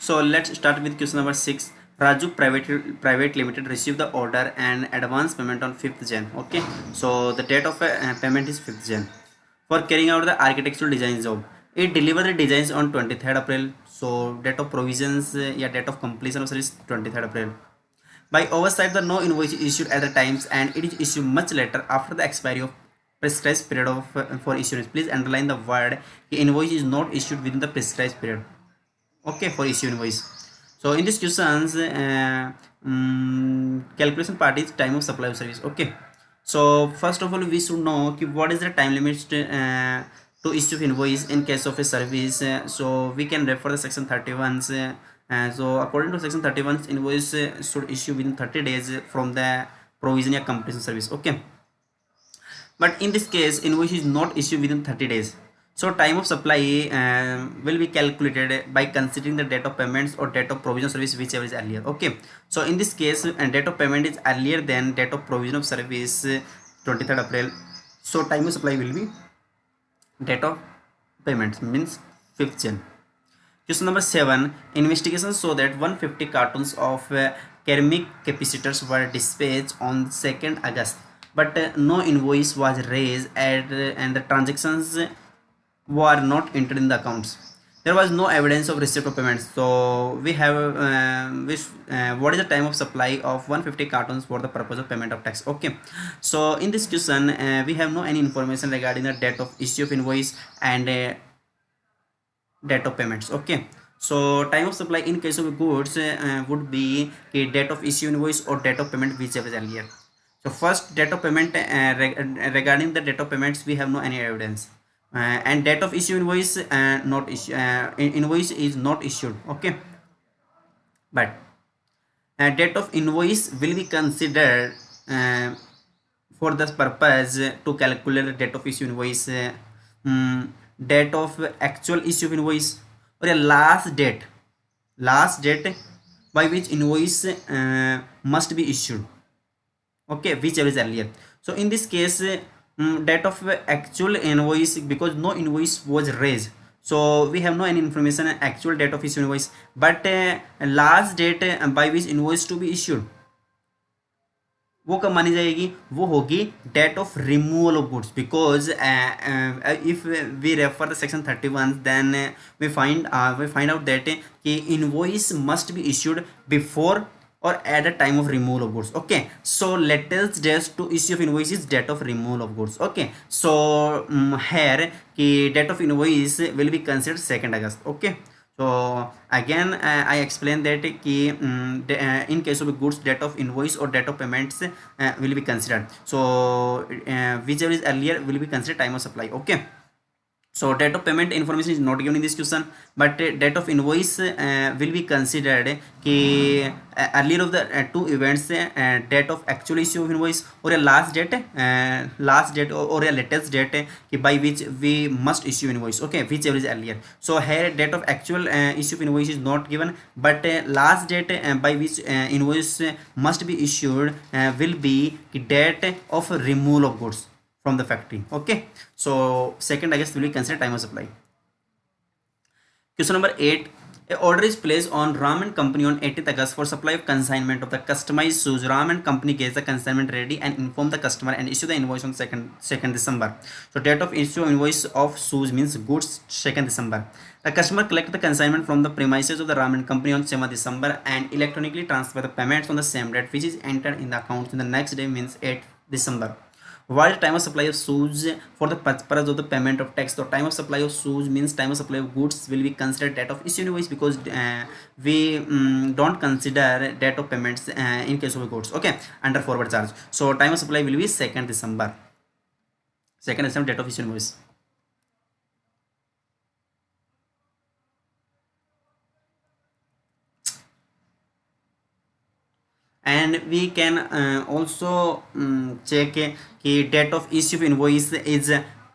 So let's start with question number 6. Raju Private Limited received the order and advance payment on 5th Jan. Okay, so the date of payment is 5th Jan for carrying out the architectural design job. It delivered the designs on 23rd April. So date of provisions, date of completion of service 23rd April. By oversight, the no invoice is issued at the times and it is issued much later after the expiry of prescribed period of for issuance. Please underline the word invoice is not issued within the prescribed period. Okay, for issue invoice. So in this questions, calculation part is time of supply of service. Okay, so first of all we should know what is the time limit to issue invoice in case of a service. So we can refer the section 31. So according to section 31, invoice should issue within 30 days from the provision or completion service. Okay, but in this case invoice is not issued within 30 days. So time of supply will be calculated by considering the date of payments or date of provision service, whichever is earlier. Okay, so in this case date of payment is earlier than date of provision of service 23rd April. So time of supply will be date of payments means 5th Jan. Question number 7. Investigations show that 150 cartons of ceramic capacitors were dispatched on 2nd August, but no invoice was raised and the transactions were not entered in the accounts. There was no evidence of receipt of payments. So we have what is the time of supply of 150 cartons for the purpose of payment of tax. Okay, so in this question we have no any information regarding the date of issue of invoice and date of payments. Okay, so time of supply in case of goods would be a date of issue invoice or date of payment, whichever is earlier. So first date of payment, regarding the date of payments we have no any evidence, and date of issue invoice not issue invoice is not issued. Okay, but date of invoice will be considered for this purpose to calculate the date of issue invoice, date of actual issue of invoice, or a last date by which invoice must be issued. Okay, whichever is earlier. So in this case date of actual invoice, because no invoice was raised, so we have no any information actual date of issue invoice, but last date by which invoice to be issued, वो कब मानी जाएगी? वो होगी date of removal of goods, because if we refer the section 31 then we find out that कि invoice must be issued before or at the time of removal of goods. Okay, so latest days to issue of invoice is date of removal of goods. Okay, so here ki date of invoice will be considered 2nd August. Okay, so again I explained that ki in case of goods date of invoice or date of payments will be considered. So whichever is earlier will be considered time of supply. Okay, so date of payment information is not given in this question, but date of invoice will be considered कि earlier of the two events, date of actual issue of invoice or a last date or a latest date कि by which we must issue invoice. Okay, whichever is earlier. So here date of actual issue of invoice is not given, but last date by which invoice must be issued will be date of removal of goods from the factory. Okay, so 2nd August will be considered time of supply. Question number 8. A order is placed on Ram and Company on 18th August for supply of consignment of the customized shoes. Ram and Company gets the consignment ready and inform the customer and issue the invoice on 2nd December. So date of issue of invoice of shoes means goods 2nd December. The customer collect the consignment from the premises of the Ram and Company on 7th December and electronically transfer the payments on the same date, which is entered in the account in the next day means 8th December. What is time of supply of shoes for the purpose of the payment of tax? So time of supply of shoes means time of supply of goods will be considered date of issue invoice, because we don't consider date of payments in case of goods. Okay, under forward charge. So time of supply will be 2nd December. 2nd December date of issue invoice. And we can also check कि date of issue of invoice is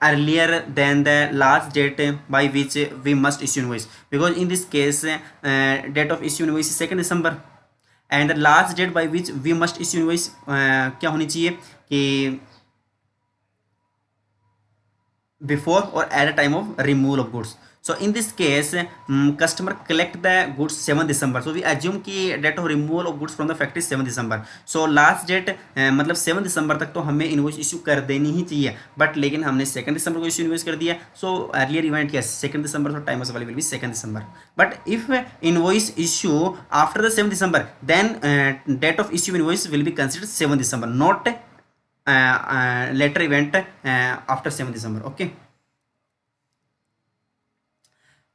earlier than the last date by which we must issue invoice, because in this case date of issue invoice is 2nd December and the last date by which we must issue invoice क्या होनी चाहिए कि before or at a time of removal of goods. So in this case, customer collect the goods 7 December. So we assume कि date of removal of goods from the factory 7 December. So last date मतलब 7 December तक तो हमें invoice issue कर देनी ही चाहिए, but लेकिन हमने 2 December को इशू इनवॉइस कर दिया. सो अर्लियर इवेंट क्या 2 December, so time available will be 2 December. But if invoice issue after the 7 December, then date of issue invoice will be considered 7 December, not later event after 7 December. Okay.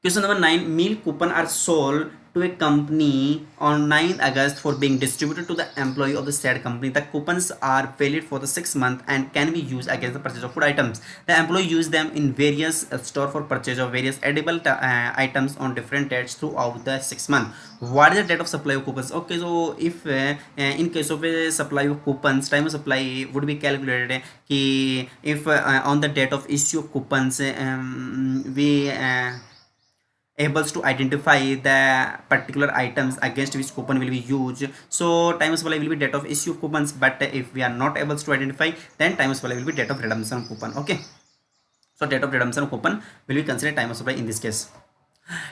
Question number 9. Meal coupon are sold to a company on 9th August for being distributed to the employee of the said company. The coupons are valid for the 6 months and can be used against the purchase of food items. The employee used them in various store for purchase of various edible items on different dates throughout the 6 months. What is the date of supply of coupons? Okay, so if in case of a supply of coupons, time of supply would be calculated if on the date of issue of coupons we able to identify the particular items against which coupon will be used. So time of supply will be date of issue of coupons, but if we are not able to identify, then time of supply will be date of redemption of coupon. Okay, so date of redemption of coupon will be considered time of supply in this case.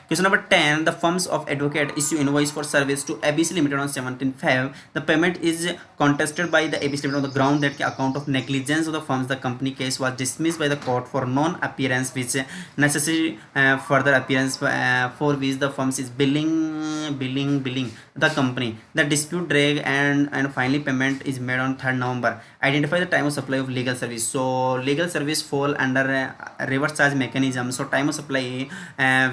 Question number 10. The firms of advocate issue invoice for service to ABC Limited on 17th Feb. The payment is contested by the ABC Limited on the ground that account of negligence of the firms, the company case was dismissed by the court for non-appearance, which necessary further appearance for which the firms is billing the company. The dispute drag and finally payment is made on 3rd November. Identify the time of supply of legal service. So legal service fall under reverse charge mechanism. So time of supply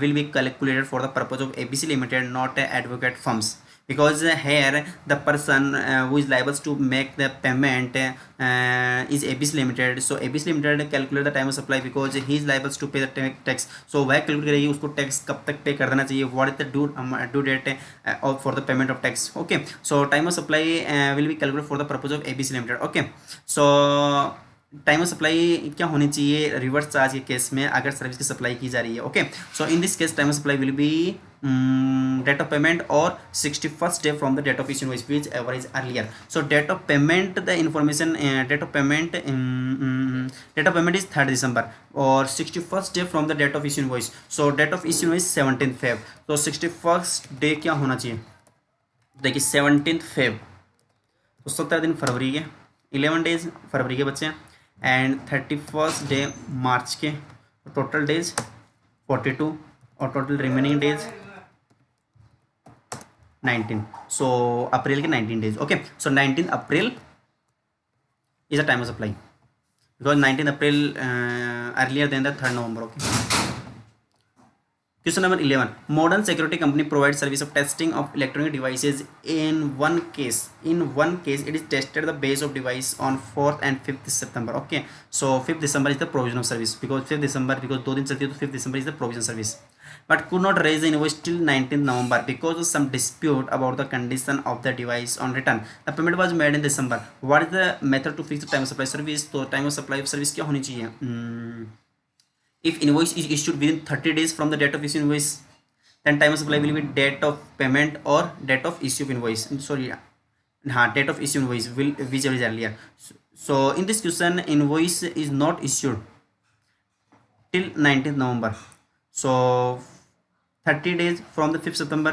will be calculated for the purpose of ABC Limited, not advocate firms, because here the person who is liable to make the payment is ABC Limited. So ABC Limited calculate the time of supply because he is liable to pay the tax. So वह calculate करेगी उसको tax कब तक pay कर देना चाहिए, what is the due date for the payment of tax. Okay, so time of supply will be calculated for the purpose of ABC Limited. Okay, so time of supply क्या होनी चाहिए reverse charge के case में अगर service की supply की जा रही है. Okay, so in this case time of supply will be date of payment और 61st day from the date of issue invoice whichever is earlier. So date of payment the information date of payment is 3rd December और 61st day from the date of issue invoice. So date of issue invoice 17th Feb. तो 61st day क्या होना चाहिए, देखिए 17th Feb, तो 17 दिन फरवरी के, 11 days फरवरी के बच्चे हैं, एंड 31st डे मार्च के. टोटल डेज 42 और total remaining days 19. So April के 19 days. Okay, so 19 April is a time of supply because 19 April earlier than the 3rd November. Okay. Question number 11. Modern security company provides service of testing of electronic devices. In one case, it is tested the base of device on 4th and 5th September. Okay, so 5th December is the provision of service because 5th December because 2 दिन चलती है तो 5th December is the provision service. But could not raise the invoice till 19th November because of some dispute about the condition of the device on return. The payment was made in December. What is the method to fix the time of supply service? तो time of supply of service क्या होनी चाहिए? If invoice is issued within 30 days from the date of issue invoice, then time of supply will be date of payment or date of issue of invoice. Sorry, date of issue invoice will whichever is earlier. So in this question, invoice is not issued till 19th November. So 30 days from the 5th September,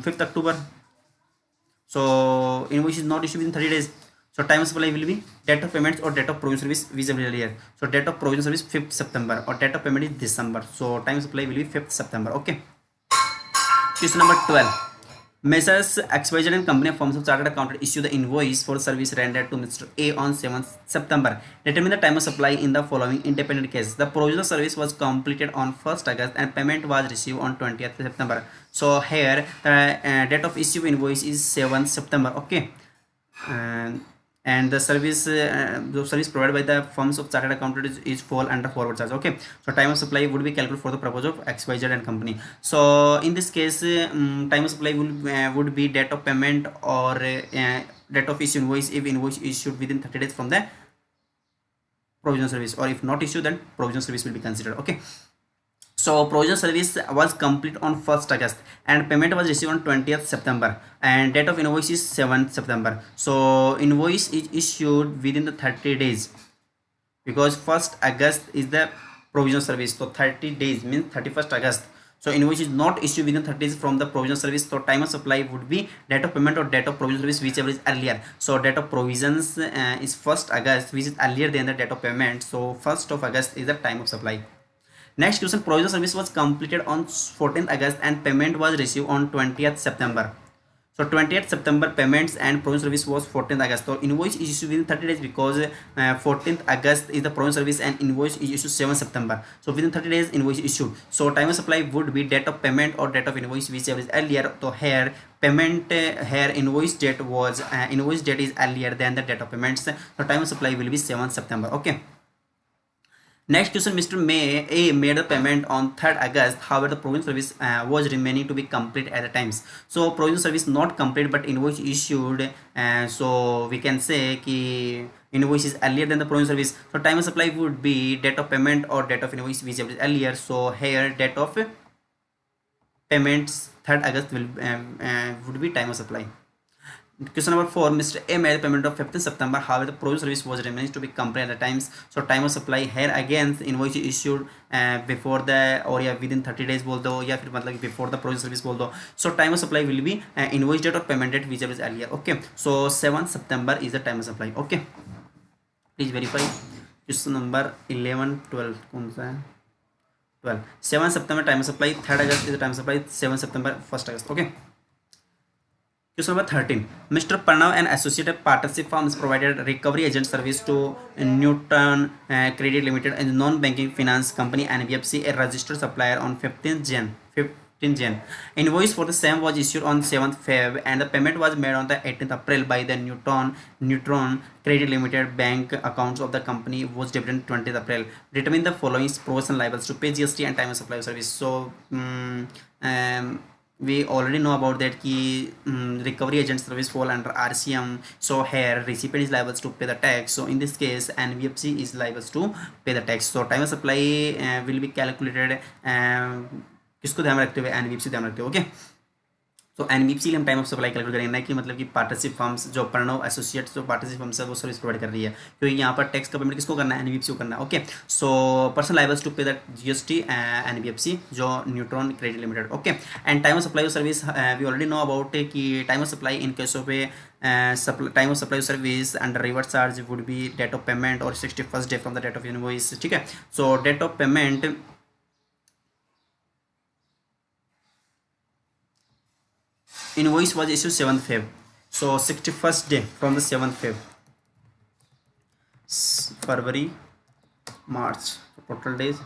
5th October. So invoice is not issued within 30 days. So time of supply will be date of payments or date of provision service visible earlier. So date of provision service 5th September or date of payment is December. So time of supply will be 5th September. Okay. Question number 12. Messrs. XYZ and company of firms of chartered accountant issue the invoice for service rendered to Mr. A on 7th September. Determine the time of supply in the following independent case. The provisional service was completed on 1st August and payment was received on 20th September. So here the date of issue invoice is 7th September. Okay. And the service provided by the firms of chartered accountant is fall under forward charge. Okay, so time of supply would be calculated for the purpose of XYZ and company. So in this case, time of supply would be date of payment or date of issue invoice if invoice issued within 30 days from the provisional service, or if not issued then provisional service will be considered. Okay, so provisional service was complete on 1st August and payment was received on 20th September and date of invoice is 7th September. So invoice is issued within the 30 days because 1st August is the provisional service. So 30 days means 31st August. So invoice is not issued within 30 days from the provisional service. So time of supply would be date of payment or date of provisional service, whichever is earlier. So date of provisions is 1st August, which is earlier than the date of payment. So 1st of August is the time of supply. Next question, provisional service was completed on 14th August and payment was received on 20th September. So 20th September payments and provisional service was 14th August. So invoice is issued within 30 days because 14th August is the provisional service and invoice is issued 7th September. So within 30 days invoice is issued. So time of supply would be date of payment or date of invoice, whichever is earlier. So here payment here invoice date was invoice date is earlier than the date of payments. So time of supply will be 7th September. Okay. Next question, Mr. A made the payment on 3rd August. However, the provisional service was remaining to be complete at the times. So provisional service not complete but invoice issued. So we can say ki invoice is earlier than the provisional service. So time of supply would be date of payment or date of invoice, whichever is earlier. So here date of payments 3rd August will would be time of supply. Question number 4, Mr. A made payment of 15th September. However, the provisional service was remains to be complete at the times. So time of supply here again invoice issued before the or yeah within 30 days बोल दो या फिर मतलब before the provisional service बोल दो. So time of supply will be invoice date or payment date, whichever is earlier. Okay. So 7th September is the time of supply. Okay. Please verify. Question number 11, 12 कौन सा है? 12. 7th September time of supply. 3rd August is the time of supply. 7th September 1st August. Okay. Question number 13. Mr. Pranav and associated partnership firms provided recovery agent service to Newton Credit Limited and non-banking finance company NBFC, a registered supplier, on 15th Jan. Invoice for the same was issued on 7th Feb and the payment was made on the 18th April by the Newton Credit Limited bank accounts of the company was debited 20th April. Determine the following pros and liabilities to pay GST and time of supply of service. So we already know about that ki recovery agent service fall under RCM. So here recipient is liable to pay the tax. So in this case NBFC is liable to pay the tax. So time of supply will be calculated किसको ध्यान रखते हुए NBFC ध्यान रखते हुए. Okay. तो NBFC के हम टाइम ऑफ सप्लाई कैलकुलेट करेंगे कि मतलब कि पार्टनरशिप फर्म्स जो प्रणव एसोसिएट्स जो पार्टनरशिप फर्म्स है वो सर्विस प्रोवाइड कर रही है क्योंकि यहाँ पर टैक्स का पेमेंट किसको करना है एनबीएफसी को करना है. Okay. So person liables to pay the GST NBFC जो neutron credit limited. Okay. And time of supply service we already know about कि time of supply in case of time of supply service under reverse charge would be date of payment और 61st day from the date of invoice. ठीक है. So date of payment invoice was issued 7th Feb. So 61st day from the 7th Feb. February, March. So total days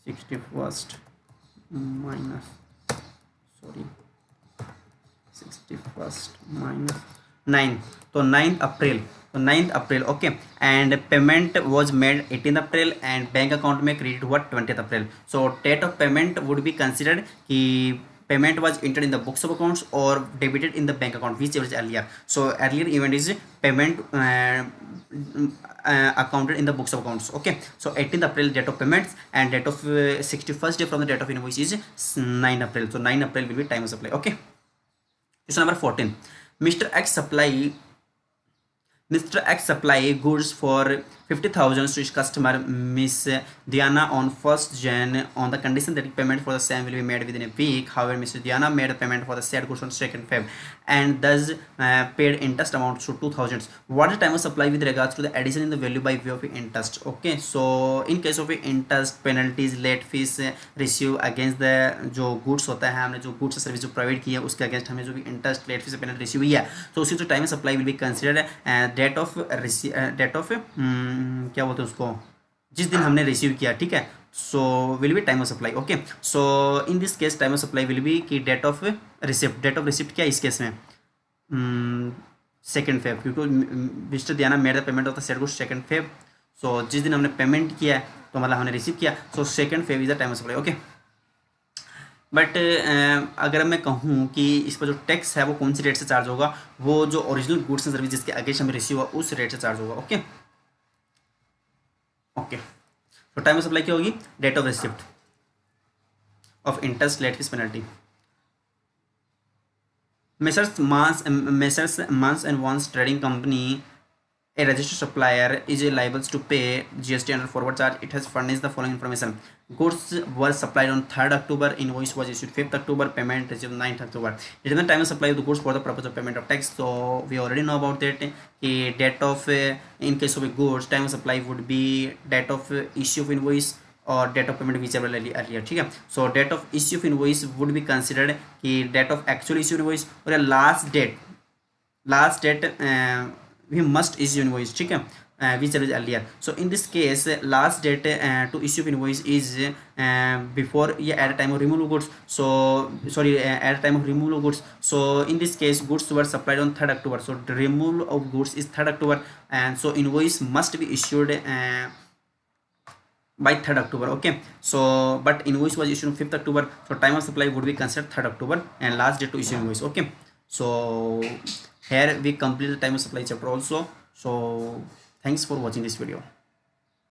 61st minus 61st minus 9. So 9th April. So 9th April. Okay. And payment was made 18th April and bank account में credit हुआ 20th April. So date of payment would be considered कि payment was entered in the books of accounts or debited in the bank account, whichever is earlier. So earlier event is payment accounted in the books of accounts. Okay. So 18th April date of payments and date of 61st day from the date of invoice is 9 April. So 9 April will be time of supply. Okay. Question number 14. Mr. X supply goods for 50,000 to his customer Miss Diana on 1st Jan on the condition that payment for the same will be made within a week. However, Miss Diana made a payment for the said goods on 2nd Feb and thus paid interest amount to 2,000. What is the time of supply with regards to the addition in the value by way of interest? Okay, so in case of interest, penalties, late fees receive against the जो goods होता है हमने जो goods service जो provide की है उसके against हमें जो भी interest late fees penalty receive हुई है तो उसी जो time of supply will be considered date of क्या बोलते हैं उसको जिस दिन हमने रिसीव किया. ठीक है. So will be time of supply. Okay. So in this case time of supply will be कि date of receipt. Date of receipt क्या इस केस में 2nd Feb क्योंकि mister Diyana made the payment of the said goods 2nd Feb. So जिस दिन हमने payment किया है तो मतलब हमने रिसीव किया. सो 2nd Feb is the time of supply. Okay. But अगर मैं कहूँ कि इस पर जो टैक्स है वो कौन सी रेट से चार्ज होगा वो जो ओरिजिनल गुड्स एंड सर्विस जिसके अगेंस्ट हमें रिसीव हुआ उस रेट से चार्ज होगा. ओके. ओके. तो टाइम ऑफ सप्लाई क्या होगी date of receipt of interest late fees penalty. Messrs mans and once trading company a registered supplier is liable to pay GST under forward charge. It has furnished the following information: goods were supplied on 3rd October, invoice was issued 5th October, payment received 9th October. Determine time of supply of the goods for the purpose of payment of tax. So we already know about that. A date of in case of a goods, time of supply would be date of issue of invoice or date of payment, whichever earlier. ठीक है. So date of issue of invoice would be considered कि date of actual issue invoice और last date we must issue invoice. ठीक है. Whichever is earlier. So in this case last date to issue invoice is before at time of removal of goods. So sorry, at time of removal of goods. So in this case goods were supplied on 3rd October. So the removal of goods is 3rd October, and so invoice must be issued by 3rd October. Okay, so but invoice was issued on 5th October, so time of supply would be considered 3rd October and last date to issue invoice. Okay, so here we complete the time of supply chapter also. So thanks for watching this video.